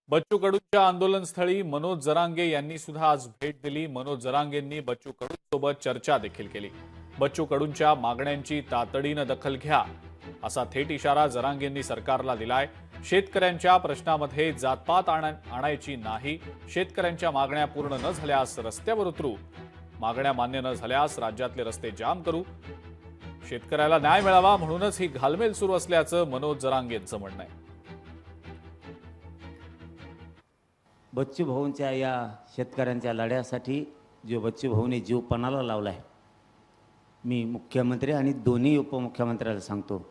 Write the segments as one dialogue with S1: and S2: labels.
S1: बच्चू कडूंच्या आंदोलनस्थळी मनोज जरांगे यांनी सुद्धा आज भेट दिली। मनोज जरांगेंनी बच्चू कडूंसोबत चर्चा देखील केली। बच्चू कडूंच्या मागण्यांची तातडीने दखल घ्या असा थेट इशारा जरांगेंनी सरकारला दिलाय। शेतकऱ्यांच्या प्रश्नामध्ये जातपात आणायची नाही। शेतकऱ्यांच्या मागण्या पूर्ण न झाल्यास रस्त्यावर उतरू। मागण्या मान्य न झाल्यास राज्यातले रस्ते जाम करू। शेतकऱ्याला न्याय मिळावा म्हणूनच ही घालमेल सुरू असल्याचं मनोज जरांगेंचं म्हणणं आहे।
S2: बच्चू भाऊंच्या या शेतकऱ्यांच्या लढ्यासाठी जो बच्चू भाऊने जीव पणाला लावला आहे, मी मुख्यमंत्री आणि दोन्ही उपमुख्यमंत्र्याला सांगतो,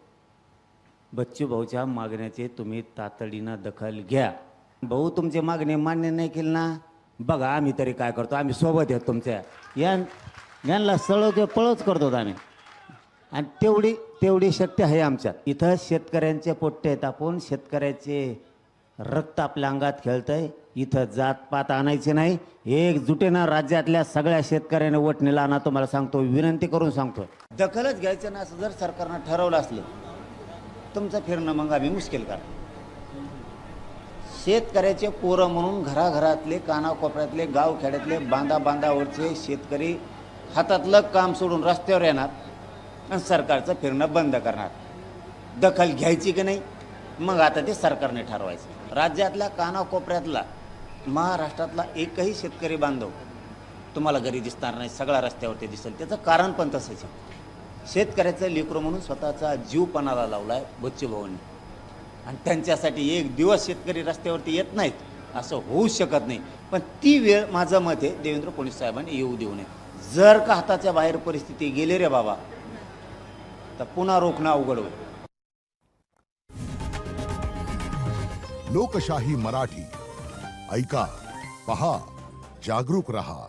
S2: बच्चू भाऊच्या मागण्याचे तुम्ही तातडीनं दखल घ्या। भाऊ तुमचे मागणे मान्य नाही केले ना, बघा आम्ही तरी काय करतो, आम्ही सोबत आहेत तुमच्या। यांना सळवते पळच करतो आम्ही, आणि तेवढी शक्ती आहे आमच्यात। इथं शेतकऱ्यांचे पोट्टे आहेत, आपण शेतकऱ्याचे रक्त आपल्या अंगात खेळतंय। इथं जातपात आणायचे नाही, एकजुटीनं राज्यातल्या सगळ्या शेतकऱ्यांना वटणीला आणा, तुम्हाला सांगतो, विनंती करून सांगतो। दखलच घ्यायचं ना असं जर सरकारनं ठरवलं असलं, तुमचं फिरणं मग आम्ही मुश्किल करा। शेतकऱ्याचे पोरं म्हणून घराघरातले, कानाकोपऱ्यातले, गावखेड्यातले, बांधावरचे शेतकरी हातातलं काम सोडून रस्त्यावर येणार आणि सरकारचं फिरणं बंद करणार। दखल घ्यायची की नाही मग आता ते सरकारने ठरवायचं। राज्यातल्या कानाकोपऱ्यातला, महाराष्ट्रातला एकही शेतकरी बांधव तुम्हाला घरी दिसणार नाही, सगळा रस्त्यावरती दिसेल। त्याचं कारण पण तसंच आहे, शेतकऱ्याचं लेकरू म्हणून स्वतःचा जीव पणाला लावला आहे बच्चू भाऊंनी, आणि त्यांच्यासाठी एक दिवस शेतकरी रस्त्यावरती येत नाहीत असं होऊ शकत नाही। पण ती वेळ माझं मत आहे देवेंद्र फडणवीस साहेबांनी येऊ देऊ नये। जर का हाताच्या बाहेर परिस्थिती गेली रे बाबा, तर पुन्हा रोखणं अवघड होईल।
S3: लोकशाही मराठी ऐका, पहा, जागरूक रहा।